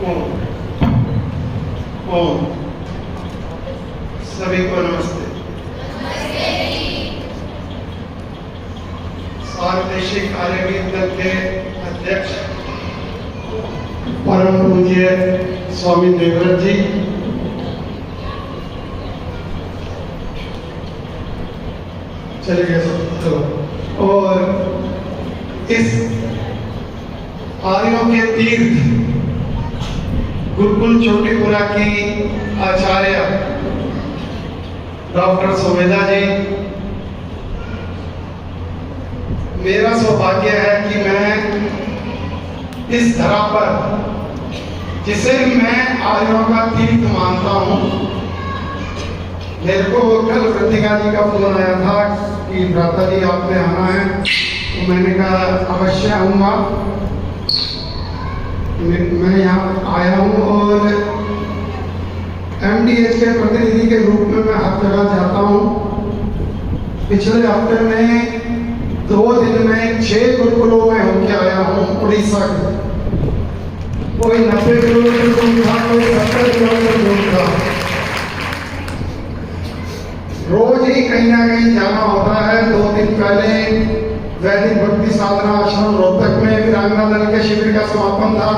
ओम ओम। सभी को नमस्ते। सार्वदेशिक आर्यवीर दल के अध्यक्ष परम पूज्य स्वामी देवव्रत जी, चले गए सब तो, और इस आर्यों के तीर्थ गुरुकुल चोटीपुरा की आचार्य डॉक्टर सुमेधा जी, मेरा सौभाग्य है कि मैं इस धरा पर, जिसे मैं आर्यों का तीर्थ मानता हूँ, मेरे को कल कृतिका जी का फोन आया था कि भ्राता जी आपने आना है, तो मैंने कहा अवश्य आऊँगा। मैं यहाँ आया हूँ और MDH के प्रतिनिधि के रूप में मैं हर जगह जाता हूँ। पिछले हफ्ते में 2 दिन में 6 गुरुकुलों में होकर आया हूँ उड़ीसा के। कोई 90 किलोमीटर दूर था, कोई 70 किलोमीटर दूर था। रोज ही कहीं ना कहीं जाना होता है। 2 दिन पहले वैदिक भक्ति साधना आश्रम रोहतक में वीरांगना दल के शिविर का समापन था।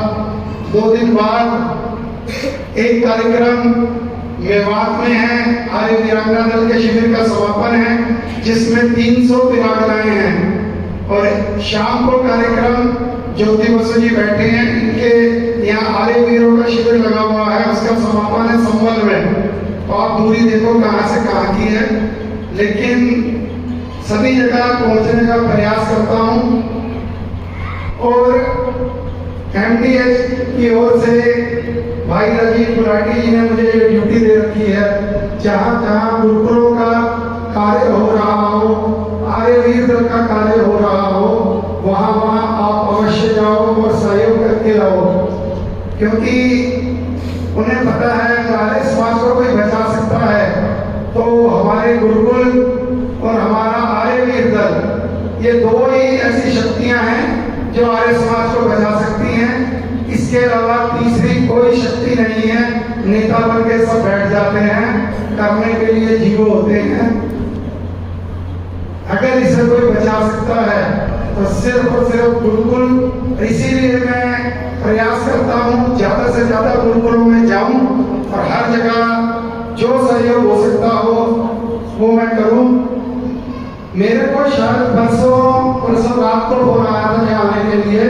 2 दिन बाद एक कार्यक्रम मेवात में है, आर्य वीरांगना दल के शिविर का समापन है, जिसमें 300 वीरांगनाएं हैं। और शाम को कार्यक्रम ज्योति बसु जी बैठे हैं, इनके यहाँ आर्य वीरों का शिविर लगा हुआ है, उसका समापन है संबल में। तो आप दूरी देखो कहाँ से कहाँ की है, लेकिन सभी जगह पहुंचने का प्रयास करता हूं। और MDH की ओर से भाई राजीव गुलाटी जी ने मुझे ड्यूटी दे रखी है, जहां जहां गुरुकुलों का कार्य हो रहा हो, आर्यवीर दल का कार्य हो रहा हो, वहां वहां आप अवश्य जाओ और सहयोग करके आओ, क्योंकि उन्हें पता है कि आर्य समाज को कोई बचा सकता है तो हमारे गुरुकुल और हमारा आर्यवीर दल, ये 2 ही ऐसी शक्तियां हैं जो आर्य समाज को बचा सकती हैं। इसके अलावा तीसरी कोई शक्ति नहीं है। नेता बन के सब बैठ जाते हैं, करने के लिए जीरो होते हैं। अगर इसे कोई बचा सकता है तो सिर्फ और सिर्फ गुरुकुल। इसीलिए मैं प्रयास करता हूँ ज्यादा से ज्यादा गुरुकुलों में जाऊं और हर जगह जो सहयोग हो सकता हो वो मैं करूं। मेरे को शायद परसों रात को फोन आया था यहाँ आने के लिए,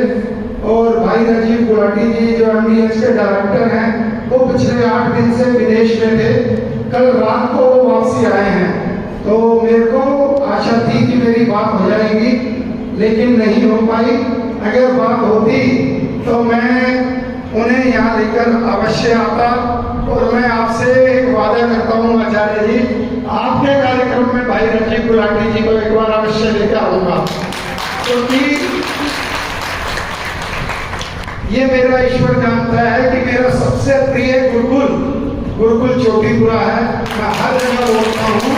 और भाई राजीव गुलाटी जी जो MDH के डायरेक्टर हैं, वो पिछले 8 दिन से विदेश में थे। कल रात को वो वापसी आए हैं, तो मेरे को आशा थी कि मेरी बात हो जाएगी, लेकिन नहीं हो पाई। अगर बात होती तो मैं उन्हें यहाँ लेकर अवश्य आता। और मैं आपसे एक वादा करता हूँ आचार्य जी, आपके कार्यक्रम में भाई राजीव गुलाटी जी को एक बार अवश्य लेकर आऊंगा, क्योंकि ये मेरा ईश्वर जानता है कि मेरा सबसे प्रिय गुरुकुल चोटीपुरा है। मैं हर जगह बोलता हूँ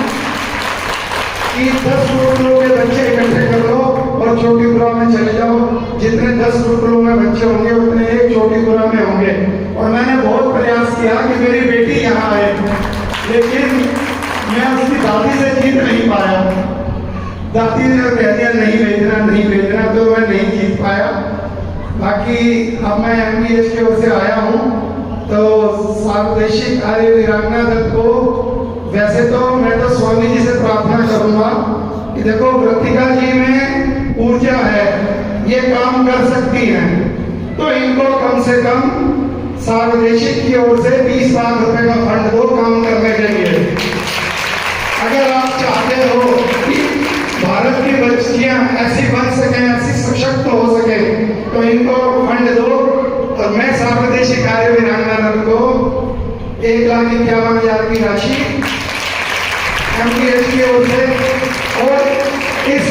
कि 10 गुरुकुलों के बच्चे इकट्ठे कर लो और चोटीपुरा में चले जाओ। जितने 10 गुरुकुलों में बच्चे होंगे उतने एक चोटीपुरा में होंगे। और मैंने बहुत प्रयास किया कि मेरी बेटी यहाँ आए, लेकिन मैं उसकी दादी से जीत नहीं पाया। दादी ने कह दिया नहीं भेजना, तो मैं नहीं जीत पाया। बाकी अब मैं MDH की ओर से आया हूँ, तो सार्वदेशिक आर्य वीरांगना दल को, वैसे तो मैं तो स्वामी जी से प्रार्थना करूंगा कि देखो कृतिका जी में ऊर्जा है, ये काम कर सकती हैं, तो इनको कम से कम सार्वदेशिक की ओर से 20 लाख रुपए का फंड दो काम करने के लिए। अगर आप चाहते हो कि भारत की बच्चियां ऐसी बन सके, ऐसी सशक्त हो सके, तो इनको फंड दो। और मैं सार्वदेशिक आर्य वीरांगना दल को 1,51,000 की राशि MDH की ओर से, और इस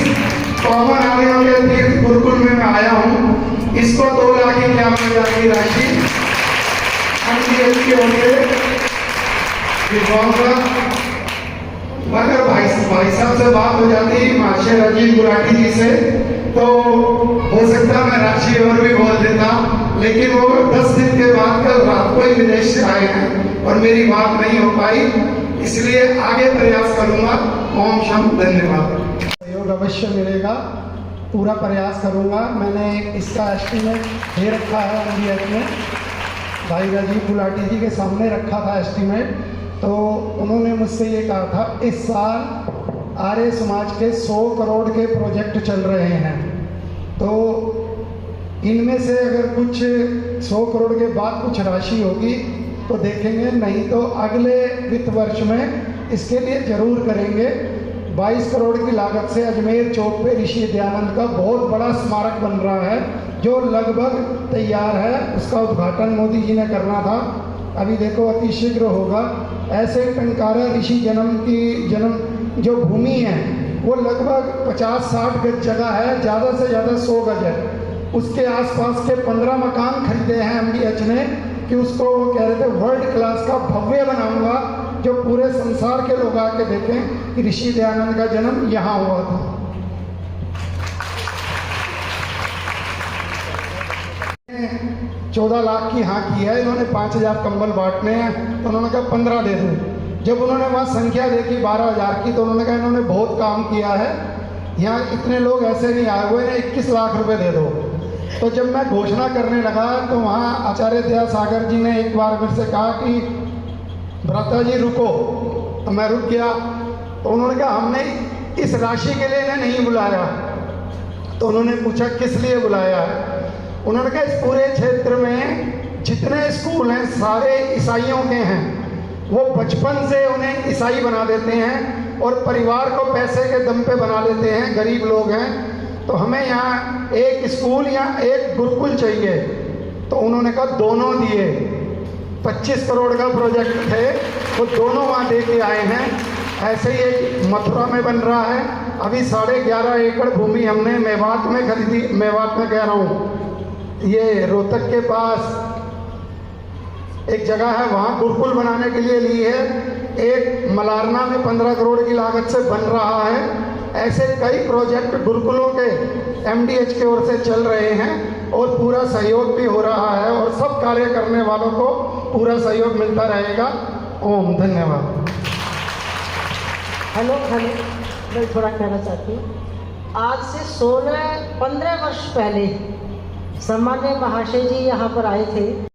कॉमन आर्यों के तीर्थ गुरुकुल में मैं आया हूँ, इसको 2,51,000 की राशि MDH की ओर से दिलवाऊंगा। अगर भाई साहब से बात हो जाती महाशय राजीव गुलाटी जी से, तो हो सकता मैं राशि और भी बोल देता, लेकिन वो 10 दिन के बाद कल कोई विदेश से आए हैं और मेरी बात नहीं हो पाई, इसलिए आगे प्रयास करूंगा। ओम शम, धन्यवाद। सहयोग अवश्य मिलेगा, पूरा प्रयास करूंगा। मैंने इसका एस्टीमेट दे रखा है MDH में, भाई राजीव गुलाटी जी के सामने रखा था एस्टीमेट। तो उन्होंने मुझसे ये कहा था इस साल आर्य समाज के 100 करोड़ के प्रोजेक्ट चल रहे हैं, तो इनमें से अगर कुछ 100 करोड़ के बाद कुछ राशि होगी तो देखेंगे, नहीं तो अगले वित्त वर्ष में इसके लिए जरूर करेंगे। 22 करोड़ की लागत से अजमेर चौक पे ऋषि दयानंद का बहुत बड़ा स्मारक बन रहा है, जो लगभग तैयार है। उसका उद्घाटन मोदी जी ने करना था, अभी देखो अति शीघ्र होगा। ऐसे टंकारा ऋषि जन्म जो भूमि है वो लगभग 50-60 गज जगह है, ज़्यादा से ज़्यादा 100 गज है। उसके आसपास के 15 मकान खरीदे हैं MDH ने, कि उसको वो कह रहे थे वर्ल्ड क्लास का भव्य बनाऊंगा, जो पूरे संसार के लोग आके देखें कि ऋषि दयानंद का जन्म यहाँ हुआ था। 14 लाख की हाँ की है, इन्होंने 5000 कंबल बांटने हैं, तो उन्होंने कहा 15 दे दूँ। जब उन्होंने वहाँ संख्या देखी 12,000 की, तो उन्होंने कहा इन्होंने बहुत काम किया है, यहाँ इतने लोग ऐसे नहीं आए हुए हैं, 21 लाख रुपए दे दो। तो जब मैं घोषणा करने लगा तो वहाँ आचार्य दयासागर जी ने एक बार मेरे से कहा कि भ्राता जी रुको, तो मैं रुक गया। तो उन्होंने कहा हमने इस राशि के लिए इन्हें नहीं बुलाया। तो उन्होंने पूछा किस लिए बुलाया है? उन्होंने कहा इस पूरे क्षेत्र में जितने स्कूल हैं सारे ईसाइयों के हैं, वो बचपन से उन्हें ईसाई बना देते हैं और परिवार को पैसे के दम पे बना लेते हैं, गरीब लोग हैं, तो हमें यहाँ एक स्कूल या एक गुरुकुल चाहिए। तो उन्होंने कहा दोनों दिए, 25 करोड़ का प्रोजेक्ट थे, वो दोनों वहाँ दे के आए हैं। ऐसे ही एक मथुरा में बन रहा है, अभी 11.5 एकड़ भूमि हमने मेवात में खरीदी, मेवात में कह रहा हूँ, ये रोहतक के पास एक जगह है, वहाँ गुरुकुल बनाने के लिए ली है। एक मलारना में 15 करोड़ की लागत से बन रहा है। ऐसे कई प्रोजेक्ट गुरुकुलों के MDH की ओर से चल रहे हैं और पूरा सहयोग भी हो रहा है, और सब कार्य करने वालों को पूरा सहयोग मिलता रहेगा। ओम, धन्यवाद। हेलो, मैं थोड़ा कहना चाहती हूँ। आज से 15 वर्ष पहले सम्माननीय महाशय जी यहाँ पर आए थे।